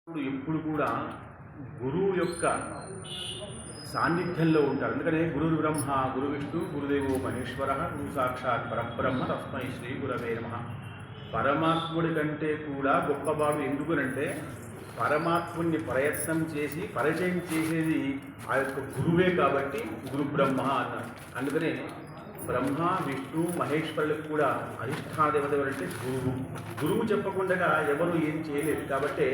ఎప్పుడు కూడా గురువు యొక్క సాన్నిధ్యంలో ఉంటారు. అందుకనే గురుర్ బ్రహ్మ గురు విష్ణు గురుదేవో మహేశ్వర గురు సాక్షాత్ పరబ్రహ్మ తస్మై శ్రీ గురవే నమః. పరమాత్ముడి కంటే కూడా గొప్పవాడు. ఎందుకనంటే పరమాత్ముడిని ప్రయత్నం చేసి పరిచయం చేసేది ఆ యొక్క గురువే కాబట్టి గురు బ్రహ్మ అన్నారు. అందుకనే బ్రహ్మ విష్ణు మహేశ్వరులకు కూడా అధిష్టాన దేవత ఎవరంటే గురువు. గురువు చెప్పకుండా ఎవరు ఏం చేయలేదు కాబట్టి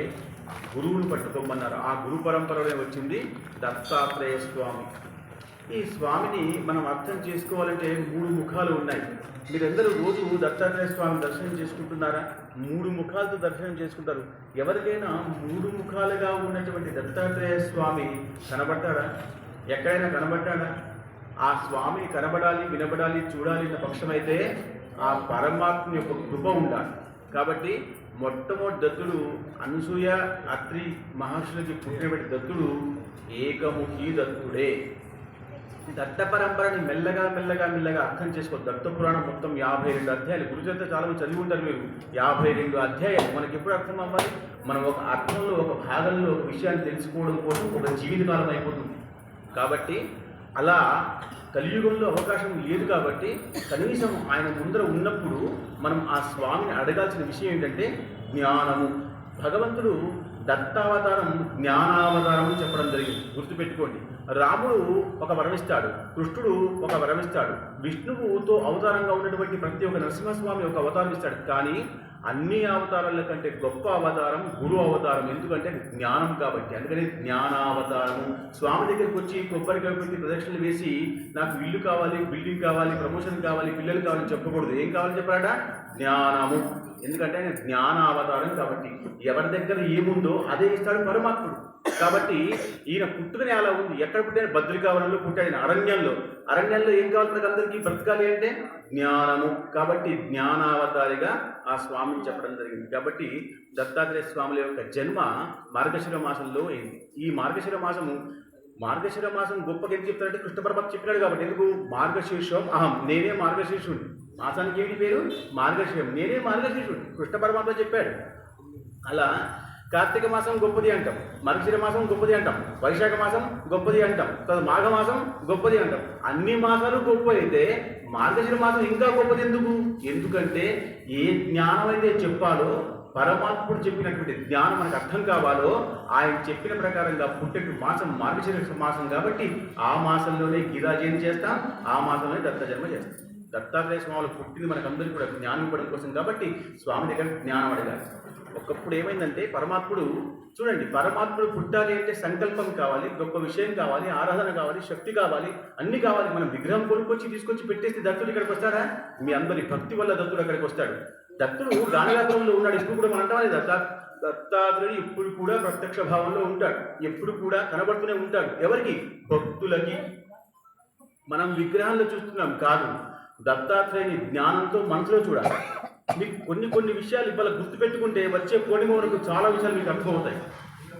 గురువును పట్టుకోమన్నారు. ఆ గురు పరంపరలో వచ్చింది దత్తాత్రేయ స్వామి. ఈ స్వామిని మనం అర్థం చేసుకోవాలంటే 3 ముఖాలు ఉన్నాయి. మీరందరూ రోజు దత్తాత్రేయ స్వామిని దర్శనం చేసుకుంటున్నారా? 3 ముఖాలతో దర్శనం చేసుకుంటారు. ఎవరికైనా 3 ముఖాలుగా ఉన్నటువంటి దత్తాత్రేయ స్వామి కనబడ్డాడా? ఎక్కడైనా కనబడ్డాడా? ఆ స్వామిని కనబడాలి, వినబడాలి, చూడాలి అన్న పక్షమైతే ఆ పరమాత్మ యొక్క కృప ఉండాలి. కాబట్టి మొట్టమొదటి దత్తుడు అనసూయ అత్రి మహర్షులకి పుట్టినటువంటి దత్తుడు ఏకముఖి దత్తుడే. దత్త పరంపరని మెల్లగా మెల్లగా మెల్లగా అర్థం చేసుకోవచ్చు. దత్త పురాణం మొత్తం 52 అధ్యాయాలు. గురుచరిత్ర చాలా మంది చదివి ఉంటారు మీరు. 52 అధ్యాయాలు మనకి ఎప్పుడు అర్థం అవ్వాలి? మనం ఒక అర్థంలో ఒక భాగంలో ఒక విషయాన్ని తెలుసుకోవడం కోసం ఒక జీవితకాలం అయిపోతుంది. కాబట్టి అలా కలియుగంలో అవకాశం లేదు కాబట్టి కనీసం ఆయన ముందర ఉన్నప్పుడు మనం ఆ స్వామిని అడగాల్సిన విషయం ఏంటంటే జ్ఞానము. భగవంతుడు దత్తావతారం జ్ఞానావతారం అని చెప్పడం జరిగింది. గుర్తుపెట్టుకోండి. రాముడు ఒక వరమిస్తాడు, కృష్ణుడు ఒక వరమిస్తాడు, విష్ణువుతో అవతారంగా ఉన్నటువంటి ప్రతి ఒక్క నరసింహస్వామి ఒక అవతారం ఇస్తాడు. కానీ అన్ని అవతారాల కంటే గొప్ప అవతారం గురు అవతారం. ఎందుకంటే జ్ఞానం కాబట్టి. అందుకని జ్ఞానావతారము. స్వామి దగ్గరికి వచ్చి కొబ్బరికాయ పెట్టి ప్రదక్షిణలు వేసి నాకు ఇల్లు కావాలి, బిల్డింగ్ కావాలి, ప్రమోషన్ కావాలి, పిల్లలు కావాలని చెప్పకూడదు. ఏం కావాలని చెప్పాడా? జ్ఞానము. ఎందుకంటే ఆయన జ్ఞానావతారం కాబట్టి ఎవరి దగ్గర ఏముందో అదే ఇస్తాడు పరమాత్ముడు. కాబట్టి ఈయన పుట్టుకనే అలా ఉంది. ఎక్కడ పుట్టాడు? బద్రికావనంలో పుట్టాడు. అరణ్యంలో ఏం కావాలి మనకు అందరికీ? బ్రతకాలి అంటే జ్ఞానము. కాబట్టి జ్ఞానావతారిగా ఆ స్వామిని చెప్పడం జరిగింది. కాబట్టి దత్తాత్రేయ స్వాముల యొక్క జన్మ మార్గశిర మాసంలో అయింది. ఈ మార్గశిర మాసం గొప్పగా ఎందుకు చెప్తారంటే కృష్ణ పరమాత్మ చెప్పినాడు కాబట్టి. ఎందుకు? మార్గశీర్షం అహం, నేనే మార్గశీర్షుడు. మాసానికి ఏంటి పేరు? మార్గశీరం. నేనే మార్గశీర్షుడు. కృష్ణ పరమాత్మ చెప్పాడు. అలా కార్తీక మాసం గొప్పది అంటాం, మార్గశిర మాసం గొప్పది అంటాం, వైశాఖ మాసం గొప్పది అంటాం, తర్వాత మాఘమాసం గొప్పది అంటాం. అన్ని మాసాలు గొప్ప అయితే మార్గశిర మాసం ఇంకా గొప్పది ఎందుకు? ఎందుకంటే ఏ జ్ఞానం అయితే చెప్పాలో పరమాత్ముడు చెప్పినటువంటి జ్ఞానం మనకు అర్థం కావాలో ఆయన చెప్పిన ప్రకారంగా పుట్టే మాసం మార్గశిర మాసం కాబట్టి ఆ మాసంలోనే గీతాజయంతి చేస్తాం, ఆ మాసంలోనే దత్త జన్మ చేస్తాం. దత్తాత్రేయ స్వాములు పుట్టింది మనకందరికీ కూడా జ్ఞానం ఇవ్వడం కోసం కాబట్టి స్వామి దగ్గర జ్ఞానం అడగాలి. ఒకప్పుడు ఏమైందంటే పరమాత్ముడు చూడండి, పరమాత్ముడు పుట్టాలి అంటే సంకల్పం కావాలి, గొప్ప విషయం కావాలి, ఆరాధన కావాలి, శక్తి కావాలి, అన్ని కావాలి. మనం విగ్రహం తీసుకొచ్చి పెట్టేసి దత్తుడు ఇక్కడికి వస్తాడా? మీ అందరి భక్తి వల్ల దత్తుడు అక్కడికి వస్తాడు. దత్తుడు గానగాత్రంలో ఉన్నాడు. ఇప్పుడు కూడా మనం అంటామని దత్తాత్రేయుడు ఇప్పుడు కూడా ప్రత్యక్ష భావంలో ఉంటాడు. ఎప్పుడు కూడా కనబడుతూనే ఉంటాడు. ఎవరికి? భక్తులకి. మనం విగ్రహాల్లో చూస్తున్నాం కాదు, దత్తాత్రేయుని జ్ఞానంతో మనసులో చూడాలి. మీకు కొన్ని విషయాలు ఇవాళ గుర్తుపెట్టుకుంటే వచ్చే పూర్ణిమ వరకు చాలా విషయాలు మీకు అర్థమవుతాయి.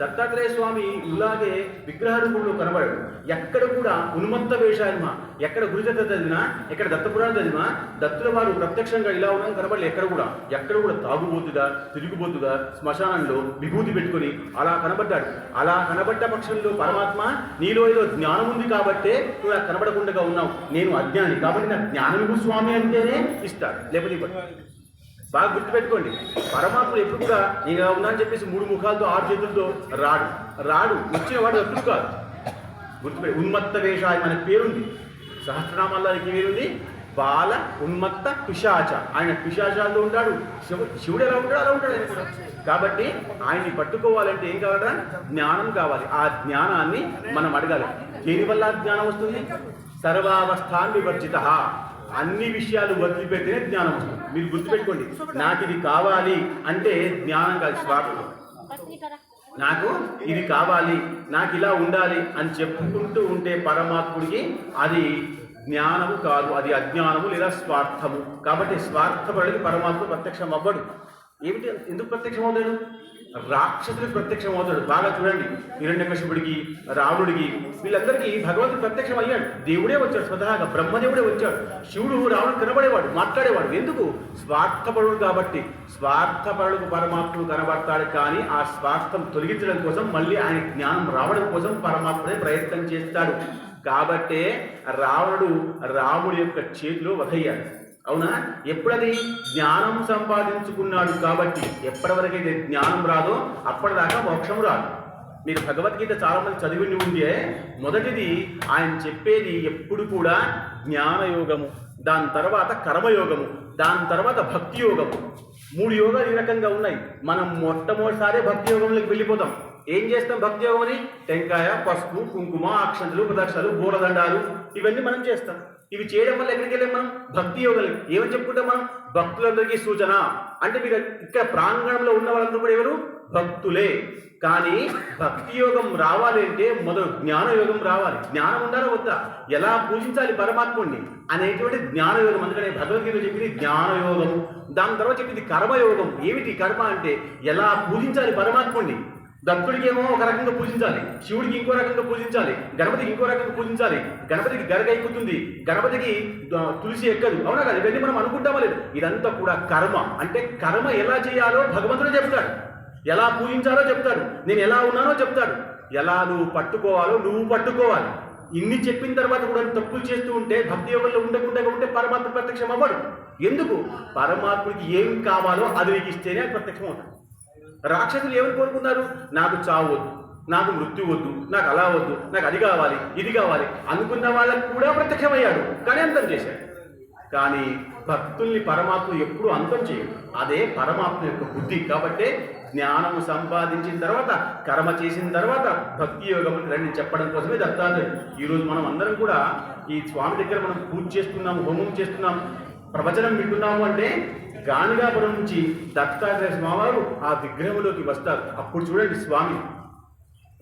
దత్తాత్రేయ స్వామి ఇలాగే విగ్రహ రూపంలో కనబడాడు. ఎక్కడ కూడా ఉన్మత్త వేషాయమ, ఎక్కడ గురుచరిత్ర చదివినా, ఎక్కడ దత్తపురాణం చదివినా దత్తుల వారు ప్రత్యక్షంగా ఇలా ఉండడం కనబడలే. ఎక్కడ కూడా తాగుబోతుగా, తిరుగుబోతుగా, శ్మశానంలో విభూతి పెట్టుకొని అలా కనబడ్డాడు. అలా కనబడ్డ పక్షంలో పరమాత్మ నీలో ఏదో జ్ఞానం ఉంది కాబట్టే నువ్వు నాకు కనబడకుండా ఉన్నావు. నేను అజ్ఞాని కాబట్టి నాకు జ్ఞానము స్వామి అంటేనే ఇస్తాడు, లేకపోతే ఇవ్వడు. బాగా గుర్తుపెట్టుకోండి. పరమాత్ముడు ఎప్పుడు కూడా నేను ఇలా ఉన్నా అని చెప్పేసి 3 ముఖాలతో 6 చేతులతో రాడు. వచ్చిన వాడు ఎప్పుడు కాదు. గుర్తుపెట్టి ఉన్మత్త వేషాయ మనకి పేరుంది. సహస్రనామాల్లో పేరుంది బాల ఉన్మత్త పిశాచ. ఆయన పిశాచాల్లో ఉంటాడు. శివుడు ఎలా ఉంటాడు అలా ఉంటాడు ఆయన కూడా. కాబట్టి ఆయన్ని పట్టుకోవాలంటే ఏం కావాలా? జ్ఞానం కావాలి. ఆ జ్ఞానాన్ని మనం అడగాలి. దేనివల్ల జ్ఞానం వస్తుంది? సర్వావస్థాన్ వివర్జిత. అన్ని విషయాలు వదిలిపెట్టినే జ్ఞానం వస్తుంది. మీరు గుర్తుపెట్టుకోండి. నాకు ఇది కావాలి అంటే జ్ఞానం కాదు, స్వార్థం. నాకు ఇది కావాలి, నాకు ఇలా ఉండాలి అని చెప్పుకుంటూ ఉంటే పరమాత్ముడికి అది జ్ఞానము కాదు, అది అజ్ఞానము లేదా స్వార్థము. కాబట్టి స్వార్థపడికి పరమాత్మ ప్రత్యక్షం అవ్వడు. ఏమిటి? ఎందుకు ప్రత్యక్షం అవుతాడు? రాక్షసుడికి ప్రత్యక్షం అవుతాడు. బాగా చూడండి, హిరణ్యకశిపుడికి, రావణుడికి, వీళ్ళందరికీ భగవంతుడు ప్రత్యక్షం అయ్యాడు. దేవుడే వచ్చాడు, స్వతహాగా బ్రహ్మదేవుడే వచ్చాడు. శివుడు రావణుడు కనబడేవాడు, మాట్లాడేవాడు. ఎందుకు? స్వార్థపరుడు కాబట్టి. స్వార్థపరులకు పరమాత్ముడు కనబడతాడు, కానీ ఆ స్వార్థం తొలగించడం కోసం, మళ్ళీ ఆయన జ్ఞానం రావడం కోసం పరమాత్ముడే ప్రయత్నం చేస్తాడు. కాబట్టే రావణుడు రాముడి యొక్క చేతిలో వధయ్యాడు. అవునా? ఎప్పుడది జ్ఞానం సంపాదించుకున్నాడు కాబట్టి. ఎప్పటివరకైతే జ్ఞానం రాదో అప్పటిదాకా మోక్షం రాదు. మీరు భగవద్గీత చాలామంది చదివి ఉంటే మొదటిది ఆయన చెప్పేది ఎప్పుడు కూడా జ్ఞానయోగము, దాని తర్వాత కర్మయోగము, దాని తర్వాత భక్తి యోగము. 3 యోగాలు ఈ రకంగా ఉన్నాయి. మనం మొట్టమొదటిసారి భక్తి యోగంలోకి వెళ్ళిపోతాం. ఏం చేస్తాం భక్తి యోగం అని? టెంకాయ, పసుపు, కుంకుమ, అక్షంతలు, ప్రదక్షిణలు, పూలదండాలు ఇవన్నీ మనం చేస్తాం. ఇవి చేయడం వల్ల ఎక్కడికి వెళ్ళాం మనం? భక్తి యోగాలు. ఏమని చెప్పుకుంటాం మనం? భక్తులందరికీ సూచన. అంటే మీరు ఇక్కడ ప్రాంగణంలో ఉన్న వాళ్ళందరూ కూడా ఎవరు? భక్తులే. కానీ భక్తి యోగం రావాలి అంటే మొదలు జ్ఞానయోగం రావాలి. జ్ఞానం ఉండాలా వద్దా? ఎలా పూజించాలి పరమాత్ముడిని అనేటువంటి జ్ఞానయోగం. అందుకనే భగవద్గీత చెప్పింది జ్ఞానయోగము. దాని తర్వాత చెప్పింది కర్మయోగం. ఏమిటి కర్మ అంటే? ఎలా పూజించాలి పరమాత్ముడిని. దత్తుడికి ఏమో ఒక రకంగా పూజించాలి, శివుడికి ఇంకో రకంగా పూజించాలి, గణపతికి ఇంకో రకంగా పూజించాలి. గణపతికి గరగ ఎక్కుతుంది, గణపతికి తులసి ఎక్కదు. అవునా కదా? ఇవన్నీ మనం అనుకుంటామా లేదు? ఇదంతా కూడా కర్మ. అంటే కర్మ ఎలా చేయాలో భగవంతుడే చెప్తాడు, ఎలా పూజించాలో చెప్తాడు, నేను ఎలా ఉన్నానో చెప్తాడు, ఎలా నువ్వు పట్టుకోవాలో నువ్వు పట్టుకోవాలి. ఇన్ని చెప్పిన తర్వాత కూడా తప్పులు చేస్తూ ఉంటే, భక్తి యోగంలో ఉండకుండా ఉంటే పరమాత్మ ప్రత్యక్షం అవ్వడు. ఎందుకు? పరమాత్మకి ఏం కావాలో అది నీకు ఇస్తేనే అది ప్రత్యక్షం అవుతాడు. రాక్షసులు ఏమని కోరుకున్నారు? నాకు చావు వద్దు, నాకు మృత్యు వద్దు, నాకు అలా వద్దు, నాకు అది కావాలి, ఇది కావాలి అనుకున్న వాళ్ళకు కూడా ప్రత్యక్షమయ్యాడు, కానీ అంతం చేశాడు. కానీ భక్తుల్ని పరమాత్మ ఎప్పుడూ అంతం చేయడు. అదే పరమాత్మ యొక్క బుద్ధి. కాబట్టి జ్ఞానము సంపాదించిన తర్వాత, కర్మ చేసిన తర్వాత భక్తి యోగం రండి చెప్పడం కోసమే దత్తాత్రేయుడు. ఈరోజు మనం అందరం కూడా ఈ స్వామి దగ్గర మనం పూజ చేస్తున్నాము, హోమం చేస్తున్నాము, ప్రవచనం వింటున్నాము అంటే గాణగాపురం నుంచి దత్తాత్రేయ స్వామివారు ఆ విగ్రహంలోకి వస్తారు. అప్పుడు చూడండి, స్వామి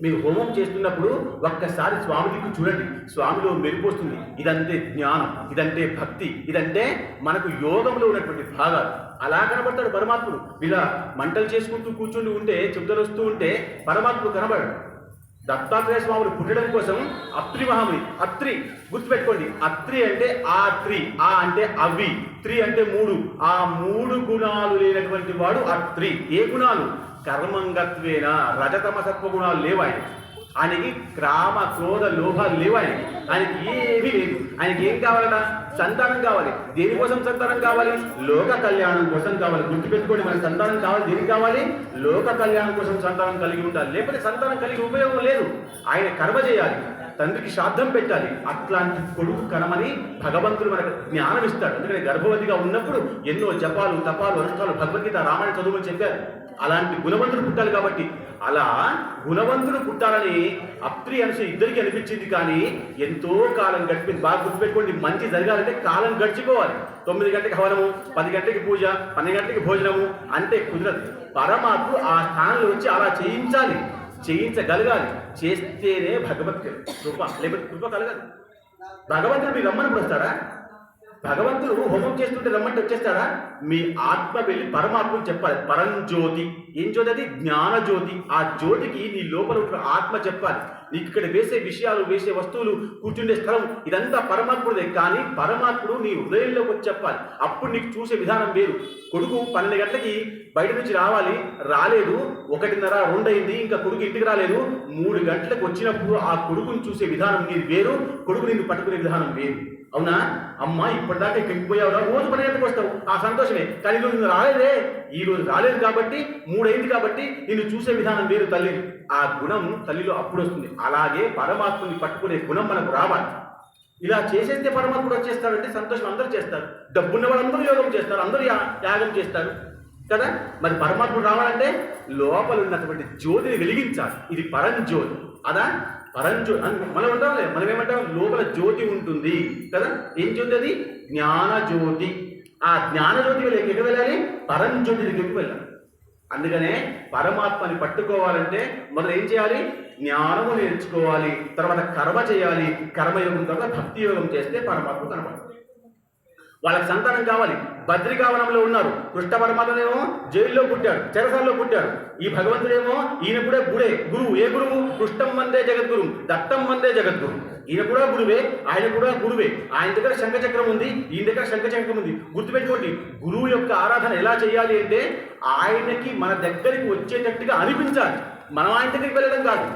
మీరు హోమం చేస్తున్నప్పుడు ఒక్కసారి స్వామి దిక్కు చూడండి, స్వామిలో మెరుపొస్తుంది. ఇదంటే జ్ఞానం, ఇదంటే భక్తి, ఇదంటే మనకు యోగంలో ఉన్నటువంటి భాగాలు. అలా కనబడతాడు పరమాత్ముడు. ఇలా మంటలు చేసుకుంటూ కూర్చుంటూ ఉంటే, చెప్తలు వస్తూ ఉంటే పరమాత్ముడు కనబడాడు. దత్తాత్రేయ స్వాములు పుట్టడం కోసం అత్రి మహాముని, అత్రి గుర్తుపెట్టుకోండి. అత్రి అంటే ఆ ట్రీ, ఆ అంటే అవి, త్రి అంటే 3. ఆ 3 గుణాలు లేనటువంటి వాడు అత్రి. ఏ గుణాలు? కర్మంగత్వేన రజతమసత్వ గుణాలు లేవు ఆయన. ఆయనకి క్రామ, క్రోధ, లోభాలు లేవు ఆయనకి. ఆయనకి ఏమీ లేదు. ఆయనకి ఏం కావాలట? సంతానం కావాలి. దేనికోసం సంతానం కావాలి? లోక కళ్యాణం కోసం కావాలి. గుర్తుపెట్టుకోండి, మనకి సంతానం కావాలి. దేనికి కావాలి? లోక కళ్యాణం కోసం సంతానం కలిగి ఉండాలి. లేకపోతే సంతానం కలిగి ఉపయోగం లేదు. ఆయన కర్మ చేయాలి, తండ్రికి శ్రాద్ధం పెట్టాలి. అట్లాంటి కొడుకు కనమని భగవంతుడు మనకు జ్ఞానం ఇస్తాడు. ఎందుకంటే గర్భవతిగా ఉన్నప్పుడు ఎన్నో జపాలు, తపాలు, అనుష్ఠాలు, భగవద్గీత, రామాయణ చదువులు చెప్పారు. అలాంటి గుణవంతుడు పుట్టాలి కాబట్టి. అలా గుణవంతుడు పుట్టాలని అత్రి అనసూయ ఇద్దరికి అనిపించింది. కానీ ఎంతో కాలం గడిపింది. బాగా గుర్తుపెట్టుకోండి, మంచి జరగాలంటే కాలం గడిచిపోవాలి. 9 గంటలకు హవనము, 10 గంటలకి పూజ, 12 గంటలకి భోజనము అంటే కుదరదు. పరమాత్మ ఆ స్థానంలో వచ్చి అలా చేయించాలి, చేయించగలగాలి. చేస్తేనే భగవత్ కృప, లేకపోతే కృప కలగదు. భగవంతుడు మీరు రమ్మని వస్తాడా? భగవంతుడు హోమం చేస్తుంటే రమ్మంటే వచ్చేస్తాడా? మీ ఆత్మ వెళ్ళి పరమాత్మకు చెప్పాలి. పరంజ్యోతి. ఏం జ్యోతి అది? జ్ఞానజ్యోతి. ఆ జ్యోతికి నీ లోపల ఉన్న ఆత్మ చెప్పాలి. నీకు ఇక్కడ వేసే విషయాలు, వేసే వస్తువులు, కూర్చుండే స్థలం ఇదంతా పరమాత్ముడే. కానీ పరమాత్ముడు నీ హృదయంలోకి వచ్చి చెప్పాలి. అప్పుడు నీకు చూసే విధానం వేరు. కొడుకు 12 గంటలకి బయట నుంచి రావాలి, రాలేదు. 1:30, 2 అయింది, ఇంకా కొడుకు ఇంటికి రాలేదు. 3 గంటలకు వచ్చినప్పుడు ఆ కొడుకుని చూసే విధానం నీది వేరు, కొడుకు నిన్ను పట్టుకునే విధానం వేరు. అవునా? అమ్మ ఇప్పటిదాకా ఇక్కడికి పోయావురా, రోజు 12 గంటలకు వస్తావు, ఆ సంతోషమే. కానీ ఈరోజు నువ్వు రాలేదే, ఈరోజు రాలేదు కాబట్టి 3 అయింది కాబట్టి నిన్ను చూసే విధానం వేరు. తల్లి ఆ గుణం తల్లిలో అప్పుడు వస్తుంది. అలాగే పరమాత్మని పట్టుకునే గుణం మనకు రావాలి. ఇలా చేసేస్తే పరమాత్ముడు వచ్చేస్తాడంటే సంతోషం. అందరూ చేస్తారు, డబ్బున్న వాళ్ళందరూ యోగం చేస్తారు, అందరూ యాగం చేస్తారు కదా. మరి పరమాత్ముడు రావాలంటే లోపల ఉన్నటువంటి జ్యోతిని వెలిగించాలి. ఇది పరంజ్యోతి. అదా పరంజ్యోతి మనం అంటాం లేదు, మనం ఏమంటాం? లోపల జ్యోతి ఉంటుంది కదా. ఏం జ్యోతి అది? జ్ఞానజ్యోతి. ఆ జ్ఞానజ్యోతి ఎక్కడ వెళ్ళాలి? పరంజ్యోతి దగ్గరికి వెళ్ళాలి. అందుకనే పరమాత్మని పట్టుకోవాలంటే మొదలు ఏం చేయాలి? జ్ఞానము నేర్చుకోవాలి, తర్వాత కర్మ చేయాలి, కర్మయోగం తర్వాత భక్తి యోగం చేస్తే పరమాత్మ కనబడుతుంది. వాళ్ళకి సంతానం కావాలి. బద్రికావనంలో ఉన్నారు. కృష్ణ పరమాత్మనేమో జైల్లో పుట్టాడు, చెరసాల్లో పుట్టాడు. ఈ భగవంతుడేమో ఈయన కూడా గురువు. ఏ గురువు? కృష్ణం వందే జగద్గురు, దత్తం వందే జగద్గురు. ఈయన కూడా గురువే, ఆయన కూడా గురువే. ఆయన దగ్గర శంఖచక్రం ఉంది, ఈయన దగ్గర శంఖచక్రం ఉంది. గుర్తుపెట్టుకోండి, గురువు యొక్క ఆరాధన ఎలా చేయాలి అంటే ఆయనకి మన దగ్గరికి వచ్చేటట్టుగా అనిపించాలి. మనం ఆయన దగ్గరికి వెళ్ళడం కాదు.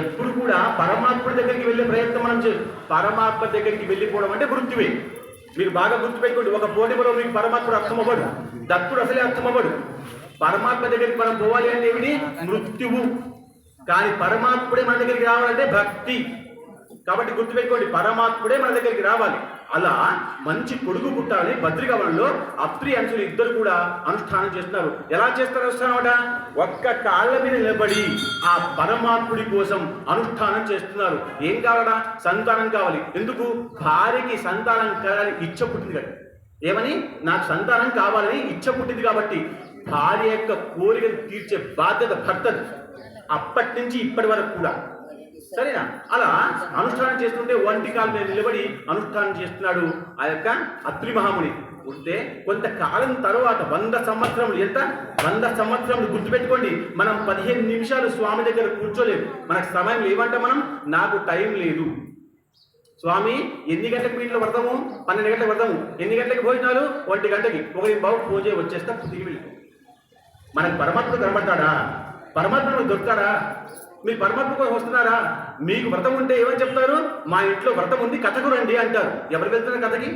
ఎప్పుడు కూడా పరమాత్ముడి దగ్గరికి వెళ్ళే ప్రయత్నం మనం చేయాలి. పరమాత్మ దగ్గరికి వెళ్ళిపోవడం అంటే మృత్యువే. మీరు బాగా గుర్తుపెట్టుకోండి, ఒక పోటీలో మీకు పరమాత్ముడు అర్థమవ్వడు, దత్తుడు అసలే అర్థమవ్వడు. పరమాత్మ దగ్గరికి మనం పోవాలి అంటే ఏమిటి? మృత్యువు. కానీ పరమాత్ముడే మన దగ్గరికి రావాలంటే భక్తి. కాబట్టి గుర్తుపెట్టుకోండి, పరమాత్ముడే మన దగ్గరికి రావాలి. అలా మంచి కొడుకు పుట్టాలని బద్రికావనంలో అత్రి అంశులు ఇద్దరు కూడా అనుష్ఠానం చేస్తున్నారు. ఎలా చేస్తారు అనుష్ఠానం? ఒక్క కాళ్ళ మీద నిలబడి ఆ పరమాత్ముడి కోసం అనుష్ఠానం చేస్తున్నారు. ఏం కావాలా? సంతానం కావాలి. ఎందుకు? భార్యకి సంతానం కావాలని ఇచ్చ పుట్టింది కదా. ఏమని? నాకు సంతానం కావాలని ఇచ్చ పుట్టింది కాబట్టి భార్య యొక్క కోరికను తీర్చే బాధ్యత భర్తది. అప్పటి నుంచి ఇప్పటి వరకు కూడా సరేనా? అలా అనుష్ఠానం చేస్తుంటే ఒంటి కాల మీద నిలబడి అనుష్ఠానం చేస్తున్నాడు ఆ యొక్క అత్రి మహాముని. ఉంటే కొంతకాలం తర్వాత 100 సంవత్సరములు. ఎంత? 100 సంవత్సరములు. గుర్తుపెట్టుకోండి, మనం 15 నిమిషాలు స్వామి దగ్గర కూర్చోలేము. మనకు సమయం లేవంటే మనం నాకు టైం లేదు. స్వామి ఎన్ని గంటలకు మీ ఇంట్లో వ్రతము? 12 గంటలకు వ్రతము. ఎన్ని గంటలకు భోజనాలు? 1 గంటకి. 1 పూజ వచ్చేస్తా తిరిగి వెళ్ళి. మనకు పరమాత్ముడు కనబడతాడా? పరమాత్ముడు దొరుకుతాడా? మీరు పరమాత్మ కోసం వస్తున్నారా? మీకు వ్రతం ఉంటే ఏమని చెప్తారు? మా ఇంట్లో వ్రతం ఉంది, కథకు రండి అంటారు. ఎవరు వెళ్తున్నారు కథకి?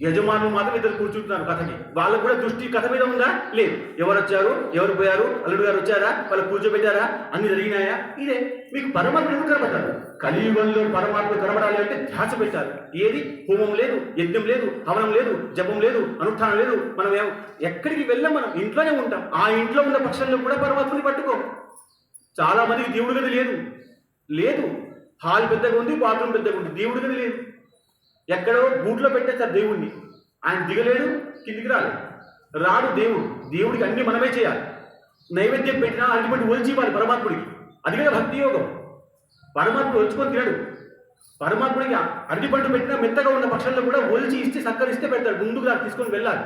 యజమానులు మాత్రం ఇద్దరు కూర్చుంటున్నారు కథకి. వాళ్ళకు కూడా దృష్టి కథ మీద ఉందా? లేదు. ఎవరు వచ్చారు, ఎవరు పోయారు, అల్లుడు గారు వచ్చారా, వాళ్ళు కూర్చోబెట్టారా, అన్ని జరిగినాయా? ఇదే మీకు పరమాత్మ ఎందుకు కనబడతారు? కలియుగంలో పరమాత్మ కనబడాలి అంటే ధ్యాస పెట్టాలి. ఏది? హోమం లేదు, యజ్ఞం లేదు, హవనం లేదు, జపం లేదు, అనుష్ఠానం లేదు. మనం ఎక్కడికి వెళ్ళాం? మనం ఇంట్లోనే ఉంటాం. ఆ ఇంట్లో ఉన్న పక్షంలో కూడా పరమాత్మని పట్టుకో. చాలా మందికి దేవుడి గది లేదు. హాల్ పెద్దగా ఉంది, బాత్రూమ్ పెద్దగా ఉంది, దేవుడి గది లేదు. ఎక్కడో గూట్లో పెట్టేస్తారు దేవుణ్ణి. ఆయన దిగలేడు, కిందికి రాడు దేవుడికి అన్ని మనమే చేయాలి. నైవేద్యం పెట్టినా అల్టిమేట్ ఒలిచి ఇవ్వాలి పరమాత్ముడికి. అది కూడా భక్తి యోగం. పరమాత్ముడు ఒలుచుకొని తినడు. పరమాత్ముడికి అరటిపండు పెట్టినా మెత్తగా ఉన్న పక్షంలో కూడా ఒలిచి ఇస్తే సక్కరిస్తే పెడతాడు. ముందుకు తీసుకొని వెళ్ళాలి.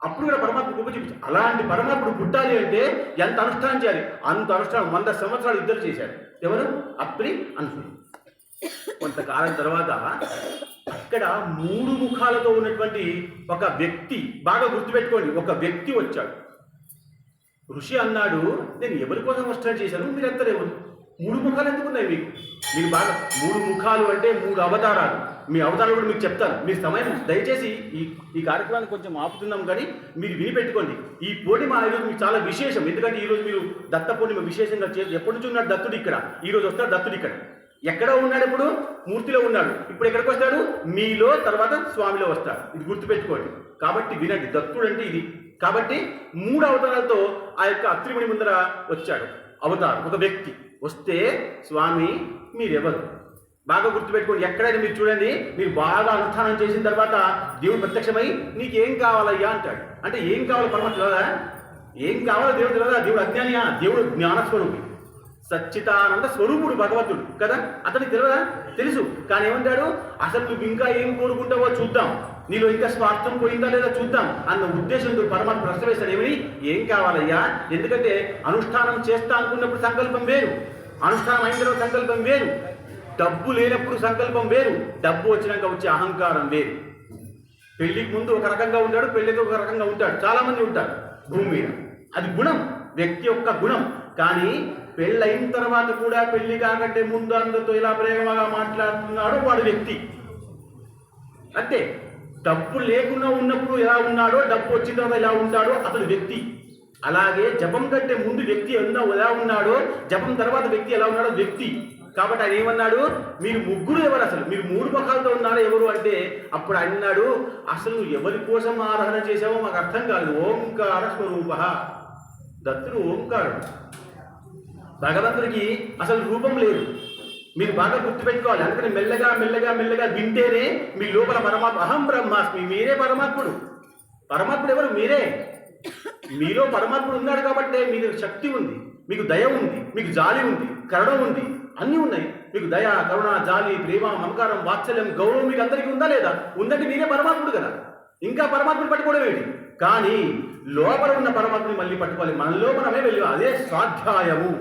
అప్పుడు కూడా పరమాత్మ గొప్ప చూపించారు. అలాంటి పరమాత్ముడు పుట్టాలి అంటే ఎంత అనుష్ఠానం చేయాలి? అంత అనుష్ఠానం 100 సంవత్సరాలు ఇద్దరు చేశారు. ఎవరు? అత్రి అంశులు. కొంతకాలం తర్వాత అక్కడ 3 ముఖాలతో ఉన్నటువంటి ఒక వ్యక్తి, బాగా గుర్తుపెట్టుకోండి, ఒక వ్యక్తి వచ్చాడు. ఋషి అన్నాడు, నేను ఎవరి కోసం అనుష్ఠానం చేశాను? మీరంతా ఎవరు? 3 ముఖాలు ఎందుకు ఉన్నాయి మీకు? మీరు బాగా 3 ముఖాలు అంటే 3 అవతారాలు. మీ అవతారాలు కూడా మీకు చెప్తాను. మీ సమయం దయచేసి ఈ కార్యక్రమాన్ని కొంచెం ఆపుతున్నాం, కానీ మీరు వినిపెట్టుకోండి. ఈ పూర్ణిమ ఈరోజు మీకు చాలా విశేషం. ఎందుకంటే ఈరోజు మీరు దత్త పూర్ణిమ విశేషంగా ఎప్పటి నుంచి ఉన్నాడు దత్తుడు ఇక్కడ. ఈరోజు వస్తాడు దత్తుడు ఇక్కడ. ఎక్కడో ఉన్నాడు? ఇప్పుడు మూర్తిలో ఉన్నాడు. ఇప్పుడు ఎక్కడికి వస్తాడు? మీలో, తర్వాత స్వామిలో వస్తాడు. ఇది గుర్తుపెట్టుకోండి. కాబట్టి వినండి, దత్తుడు అంటే ఇది. కాబట్టి 3 అవతారాలతో ఆ యొక్క అత్రిముని ముందర వచ్చాడు అవతారం, ఒక వ్యక్తి. వస్తే స్వామి మీరెవరు? బాగా గుర్తుపెట్టుకోండి. ఎక్కడైనా మీరు చూడండి, మీరు బాగా అనుష్ఠానం చేసిన తర్వాత దేవుడు ప్రత్యక్షమై నీకేం కావాలయ్యా అంటాడు. అంటే ఏం కావాలి? పరమాత్మ తెలియదా? ఏం కావాలో దేవుడు తెలియదా? దేవుడు అజ్ఞానియా? దేవుడు జ్ఞానస్వరూపి, సచ్చిదానంద స్వరూపుడు భగవంతుడు కదా. అతనికి తెలియదా? తెలుసు. కానీ ఏమంటాడు? అసలు నువ్వు ఇంకా ఏం కోరుకుంటావో చూద్దాం, నీలో ఇంకా స్వార్థం పోయిందా లేదా చూద్దాం అన్న ఉద్దేశంతో పరమాత్మ ప్రశ్న వేస్తాడు. ఏమని? ఏం కావాలయ్యా? ఎందుకంటే అనుష్ఠానం చేస్తా అనుకున్నప్పుడు సంకల్పం వేరు, అనుష్ఠానం అయిన తర్వాత సంకల్పం వేరు, డబ్బు లేనప్పుడు సంకల్పం వేరు, డబ్బు వచ్చినాక వచ్చే అహంకారం వేరు. పెళ్లికి ముందు ఒక రకంగా ఉంటాడు, పెళ్లికి ఒక రకంగా ఉంటాడు. చాలా మంది ఉంటారు భూమి మీద. అది గుణం, వ్యక్తి యొక్క గుణం. కానీ పెళ్ళైన తర్వాత కూడా పెళ్లి కాకంటే ముందు అందరితో ఇలా ప్రేమగా మాట్లాడుతున్నాడు వాడు వ్యక్తి. అంతే. డబ్బు లేకుండా ఉన్నప్పుడు ఎలా ఉన్నాడో, డబ్బు వచ్చిన తర్వాత ఎలా ఉంటాడో అతడు వ్యక్తి. అలాగే జపం కంటే ముందు వ్యక్తి ఎలా ఉన్నాడో, జపం తర్వాత వ్యక్తి ఎలా ఉన్నాడో వ్యక్తి. కాబట్టి ఆయన ఏమన్నాడు? మీరు ముగ్గురు ఎవరు? అసలు మీరు 3 ముఖాలతో ఉన్నారా ఎవరు అంటే, అప్పుడు అన్నాడు, అసలు నువ్వు ఎవరి కోసం ఆరాధన చేసావో మాకు అర్థం కాదు. ఓంకార స్వరూప. దత్తుడు ఓంకారుడు. భగవంతుడికి అసలు రూపం లేదు. మీరు బాగా గుర్తుపెట్టుకోవాలి. అందుకని మెల్లగా మెల్లగా మెల్లగా వింటేనే మీ లోపల పరమాత్మ, అహం బ్రహ్మాస్మి, మీరే పరమాత్ముడు. పరమాత్ముడు ఎవరు? మీరే. మీలో పరమాత్ముడు ఉన్నాడు కాబట్టి మీ శక్తి ఉంది. మీకు దయ ఉంది, మీకు జాలి ఉంది, కరుణ ఉంది, అన్నీ ఉన్నాయి. మీకు దయ, కరుణ, జాలి, ప్రేమ, మమకారం, వాత్సల్యం, గౌరవం మీకు అందరికీ ఉందా లేదా? ఉందంటే మీరే పరమాత్ముడు కదా. ఇంకా పరమాత్మని పట్టుకోవడం ఏంటి? కానీ లోపల ఉన్న పరమాత్మని మళ్ళీ పట్టుకోవాలి. మనలో మనమే వెళ్ళాలి. అదే స్వాధ్యాయము.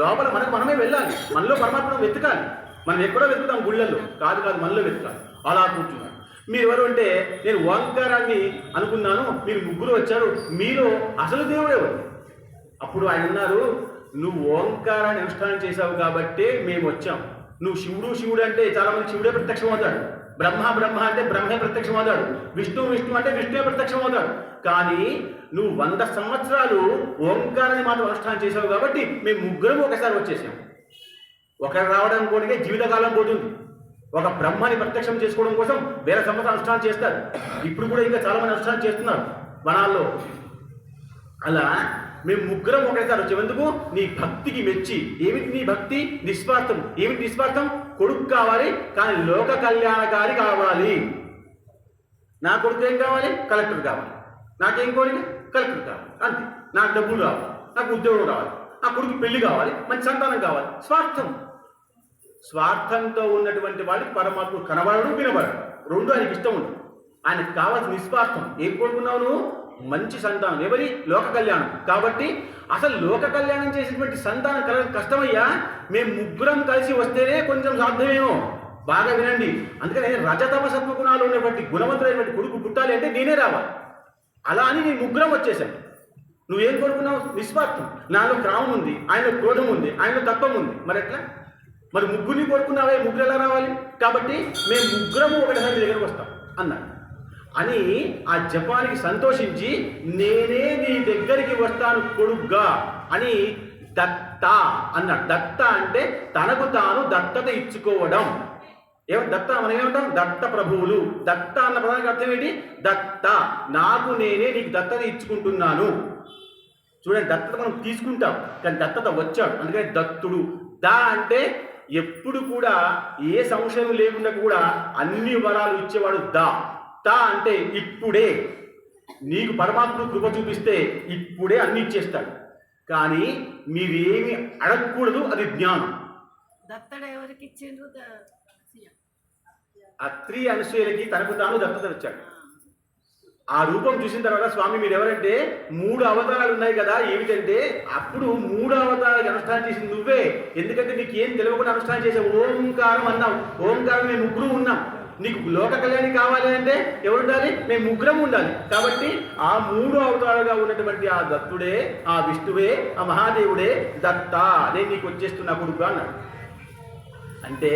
లోపల మనమే వెళ్ళాలి. మనలో పరమాత్మను వెతకాలి. మనం ఎక్కడో వెతుకుతాం గుళ్ళల్లో కాదు, మనలో వెతకాలి. అలా కూర్చున్నాడు. మీరు ఎవరు అంటే నేను ఓంకారాన్ని అనుకున్నాను, మీరు ముగ్గురు వచ్చారు, మీలో అసలు దేవుడు ఎవరు? అప్పుడు ఆయన అన్నారు, నువ్వు ఓంకారాన్ని అనుష్ఠానం చేశావు కాబట్టే మేము వచ్చాం. నువ్వు శివుడు అంటే చాలా మంది శివుడే ప్రత్యక్షం అవుతాడు, బ్రహ్మ అంటే బ్రహ్మే ప్రత్యక్షం అవుతాడు, విష్ణు అంటే విష్ణువే ప్రత్యక్షం అవుతాడు. కానీ నువ్వు 100 సంవత్సరాలు ఓంకారాన్ని మాత్రం అనుష్ఠానం చేశావు కాబట్టి మేము ముగ్గురం ఒకసారి వచ్చేసాం. ఒకరు రావడం కూడా జీవితకాలం పోతుంది. ఒక బ్రహ్మని ప్రత్యక్షం చేసుకోవడం కోసం 1000 సంవత్సరాలు అనుష్ఠానం చేస్తారు. ఇప్పుడు కూడా ఇంకా చాలా మంది అనుష్ఠానం చేస్తున్నారు వనాల్లో. అలా మేము ముగ్గురం ఒకసారి వచ్చాం. ఎందుకు? నీ భక్తికి మెచ్చి. ఏమిటి నీ భక్తి? నిస్వార్థం. ఏమిటి నిస్వార్థం? కొడుకు కావాలి, కానీ లోక కళ్యాణకారి కావాలి. నా కొడుకు ఏం కావాలి? కలెక్టర్ కావాలి. నాకేం కోరిక? కలెక్టర్ కావాలి, అంతే. నాకు డబ్బులు రావాలి, నాకు ఉద్యోగం రావాలి, ఆ కొడుకు పెళ్లి కావాలి, మంచి సంతానం కావాలి. స్వార్థం. స్వార్థంతో ఉన్నటువంటి వాడికి పరమాత్ముడు కనబడడు, వినబడడు. రెండు ఆయనకి ఇష్టం ఉండదు. ఆయనకు కావాల్సిన నిస్వార్థం. ఏం కోరుకున్నావు నువ్వు? మంచి సంతానం. ఎవరి? లోక కళ్యాణం. కాబట్టి అసలు లోక కళ్యాణం చేసేటువంటి సంతానం కలగడం కష్టమయ్యా. మేము ముగ్గురం కలిసి వస్తేనే కొంచెం సాధ్యమేమో. బాగా వినండి. అందుకని రజతమ సత్వగుణాలు ఉన్నటువంటి గుణవంతుడైనటువంటి కొడుకు పుట్టాలి అంటే నేనే రావాలి. అలా అని నేను ముగ్గురం వచ్చేసాను. నువ్వేం కోరుకున్నావు? నిస్వార్థం. నాలో క్రామం ఉంది, ఆయనలో క్రోధం ఉంది, ఆయనలో తత్వం ఉంది. మరి ఎట్లా? మరి ముగ్గురిని కోరుకున్నావే, ముగ్గురు ఎలా రావాలి? కాబట్టి మేము ముగ్గురము ఒకటిసారి దగ్గరకు వస్తాం అన్నాడు. అని ఆ జపానికి సంతోషించి నేనే నీ దగ్గరికి వస్తాను కొడుగ్గా అని దత్త అన్నాడు. దత్త అంటే తనకు తాను దత్తత ఇచ్చుకోవడం. దత్త మనం ఏమంటాం? దత్త ప్రభువులు. దత్త అన్న పదానికి అర్థం ఏంటి? దత్త, నాకు నేనే నీకు దత్తత ఇచ్చుకుంటున్నాను. చూడండి, దత్తత మనం తీసుకుంటాం, కానీ దత్తత వచ్చాడు, అందుకని దత్తుడు. దా అంటే ఎప్పుడు కూడా ఏ సంశయం లేకుండా కూడా అన్ని వరాలు ఇచ్చేవాడు దా. తా అంటే ఇప్పుడే. నీకు పరమాత్ముడు కృప చూపిస్తే ఇప్పుడే అన్ని ఇచ్చేస్తాడు. కానీ మీరేమి అడగకూడదు, అది జ్ఞానం. దత్తడు ఎవరికి ఇచ్చిండ్రు? అత్రి అనసూయలకి తనకు తాను దత్తత వచ్చాడు. ఆ రూపం చూసిన తర్వాత స్వామి మీరు ఎవరంటే 3 అవతారాలు ఉన్నాయి కదా. ఏమిటంటే అప్పుడు 3 అవతారాలకి అనుష్ఠానం చేసింది నువ్వే. ఎందుకంటే నీకు ఏం తెలియకుండా అనుష్ఠానం చేసే ఓంకారం అన్నావు. ఓంకారం మేము ముగ్గురు ఉన్నాం. నీకు లోక కళ్యాణి కావాలి అంటే ఎవరు ఉండాలి? మేము ముగ్గురం ఉండాలి. కాబట్టి ఆ 3 అవతారాలుగా ఉన్నటువంటి ఆ దత్తుడే, ఆ విష్ణువే, ఆ మహాదేవుడే దత్త, నేను నీకు వచ్చేస్తున్నా కొడుకు అన్నాడు. అంటే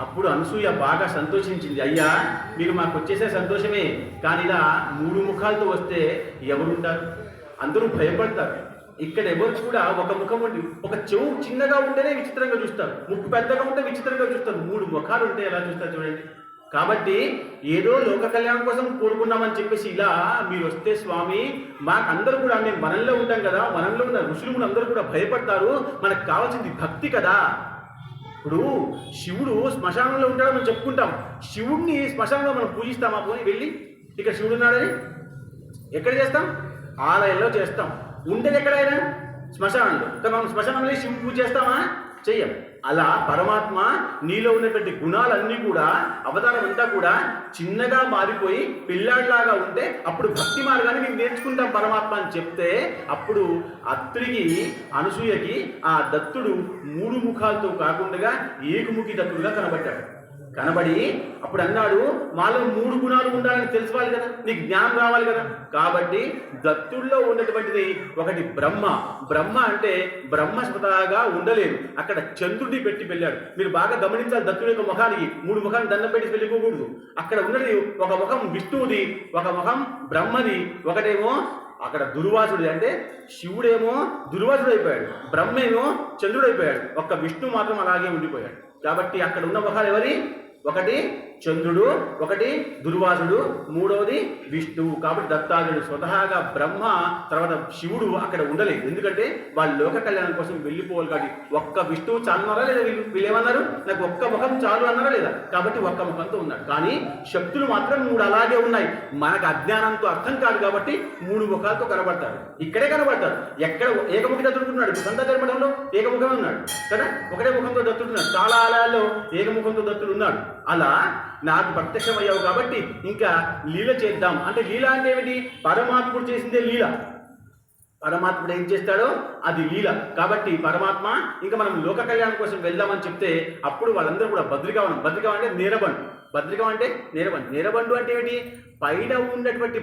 అప్పుడు అనసూయ బాగా సంతోషించింది. అయ్యా మీరు మాకు వచ్చేసే సంతోషమే, కానీ ఇలా 3 ముఖాలతో వస్తే ఎవరుంటారు? అందరూ భయపడతారు. ఇక్కడ ఎవరు కూడా ఒక ముఖం ఉండి, ఒక చెవు చిన్నగా ఉంటేనే విచిత్రంగా చూస్తారు, ముక్కు పెద్దగా ఉంటే విచిత్రంగా చూస్తారు. 3 ముఖాలు ఉంటే ఎలా చూస్తారు చూడండి. కాబట్టి ఏదో లోక కళ్యాణం కోసం కోరుకున్నామని చెప్పేసి ఇలా మీరు వస్తే స్వామి మాకందరూ కూడా, మేము వనంలో ఉంటాం కదా, వనంలో ఉన్న ఋషులు అందరూ కూడా భయపడతారు. మనకు కావాల్సింది భక్తి కదా. ఇప్పుడు శివుడు శ్మశానంలో ఉంటాడో మనం చెప్పుకుంటాం. శివుడిని శ్మశానంలో మనం పూజిస్తామా? పోనీ వెళ్ళి ఇక్కడ శివుడు ఉన్నాడని ఎక్కడ చేస్తాం? ఆలయంలో చేస్తాం. ఉండేది ఎక్కడైనా శ్మశానంలో. మనం శ్మశానంలో శివుడు పూజ చేస్తామా? చెయ్యం. అలా పరమాత్మ నీలో ఉన్నటువంటి గుణాలన్నీ కూడా, అవతారం అంతా కూడా చిన్నగా మారిపోయి పిల్లాడిలాగా ఉంటే అప్పుడు భక్తి మార్గాన్ని మేము నేర్చుకుంటాం పరమాత్మ అని చెప్తే, అప్పుడు అత్రికి అనసూయకి ఆ దత్తుడు 3 ముఖాలతో కాకుండా ఏకముఖి దత్తుడుగా కనబడి అప్పుడు అన్నాడు, మాలో 3 గుణాలు ఉండాలని తెలుసుకోవాలి కదా, నీకు జ్ఞానం రావాలి కదా. కాబట్టి దత్తుల్లో ఉన్నటువంటిది ఒకటి బ్రహ్మ. బ్రహ్మ అంటే బ్రహ్మ స్వతహాగా ఉండలేదు, అక్కడ చంద్రుడిని పెట్టి వెళ్ళాడు. మీరు బాగా గమనించాలి, దత్తుడి యొక్క ముఖానికి 3 ముఖాన్ని దండం పెట్టి వెళ్ళిపోకూడదు. అక్కడ ఉన్నది ఒక ముఖం విష్ణువుది, ఒక ముఖం బ్రహ్మది, ఒకటేమో అక్కడ దుర్వాసుడు. అంటే శివుడేమో దుర్వాసుడు అయిపోయాడు, బ్రహ్మేమో చంద్రుడు అయిపోయాడు, ఒక్క విష్ణు మాత్రం అలాగే ఉండిపోయాడు. కాబట్టి అక్కడ ఉన్న ముఖాలు ఎవరి? ఒకటి చంద్రుడు, ఒకటి దుర్వాసుడు, మూడవది విష్ణువు. కాబట్టి దత్తాత్రేయుడు స్వతహాగా బ్రహ్మ తర్వాత శివుడు అక్కడ ఉండలేదు. ఎందుకంటే వాళ్ళు లోక కళ్యాణం కోసం వెళ్ళిపోవాలి. కాబట్టి ఒక్క విష్ణువు చాలన్నారా లేదా? వీళ్ళు ఏమన్నారు? నాకు ఒక్క ముఖం చాలు అన్నారా లేదా? కాబట్టి ఒక్క ముఖంతో ఉన్నాడు. కానీ శక్తులు మాత్రం 3 అలాగే ఉన్నాయి. మనకు అజ్ఞానంతో అర్థం కాదు కాబట్టి 3 ముఖాలతో కనబడతారు. ఇక్కడే కనబడతారు. ఎక్కడ ఏకముఖి దత్తుడున్నాడు. దత్తాత్రేయ మఠంలో ఏకముఖమే ఉన్నాడు కదా, ఒకటే ముఖంతో దత్తుడున్నాడు. చాలా ఆలయాల్లో ఏకముఖంతో దత్తుడు ఉన్నాడు. అలా నాకు ప్రత్యక్షమయ్యావు కాబట్టి ఇంకా లీల చేద్దాం అంటే, లీల అంటే ఏమిటి? పరమాత్ముడు చేసిందే లీల. పరమాత్ముడు ఏం చేస్తాడో అది లీల. కాబట్టి పరమాత్మ ఇంకా మనం లోక కళ్యాణం కోసం వెళ్దామని చెప్తే అప్పుడు వాళ్ళందరూ కూడా బద్రికావనం. బద్రికావనం అంటే నేరబండు. బద్రికం అంటే నేరబండు. నేరబండు అంటే ఏమిటి? పైన ఉన్నటువంటి